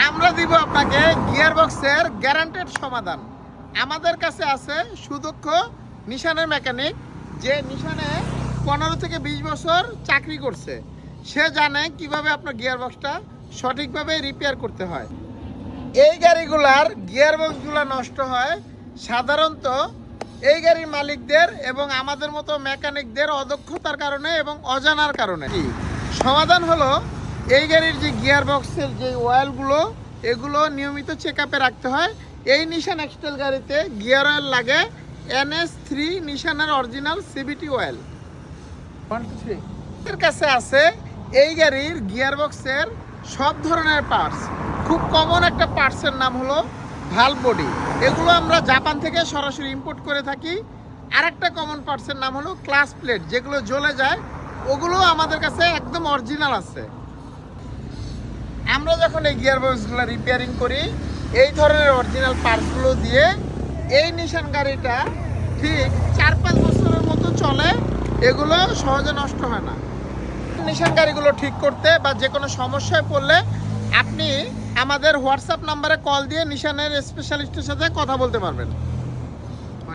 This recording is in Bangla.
আমরা দিব আপনাকে গিয়ার বক্সের গ্যারান্টেড সমাধান। আমাদের কাছে আছে সুদক্ষ নিশানের মেকানিক, যে নিশানে 15 থেকে 20 বছর চাকরি করছে। সে জানে কিভাবে আপনার গিয়ার বক্সটা সঠিকভাবে রিপেয়ার করতে হয়। এই গাড়িগুলার গিয়ার বক্সগুলো নষ্ট হয় সাধারণত এই গাড়ির মালিকদের এবং আমাদের মতো মেকানিকদের অদক্ষতার কারণে এবং অজানার কারণে। সমাধান হলো এই গাড়ির যে গিয়ার বক্সের যে অয়েলগুলো, এগুলো নিয়মিত চেক আপে রাখতে হয়। এই নিশান এক্সটেল গাড়িতে গিয়ার অয়েল লাগে NS3 নিশানের অরিজিনাল CVT অয়েল। এর কাছে আছে এই গাড়ির গিয়ার বক্সের সব ধরনের পার্টস। খুব কমন একটা পার্টসের নাম হলো ভালভ বডি। এগুলো আমরা জাপান থেকে সরাসরি ইম্পোর্ট করে থাকি। আরেকটা কমন পার্টসের নাম হলো ক্লাস প্লেট, যেগুলো জ্বলে যায়, ওগুলো আমাদের কাছে একদম অরিজিনাল আছে। আমরা যখন এই গিয়ার বক্সগুলো রিপেয়ারিং করি, এই ধরনের অরিজিনাল পার্টসগুলো দিয়ে এই নিশান গাড়িটা ঠিক 4-5 বছরের মতো চলে। এগুলো সহজে নষ্ট হয় না। নিশান গাড়িগুলো ঠিক করতে বা যে কোনো সমস্যায় পড়লে আপনি আমাদের হোয়াটসঅ্যাপ নাম্বারে কল দিয়ে নিশানের স্পেশালিস্টের সাথে কথা বলতে পারবেন।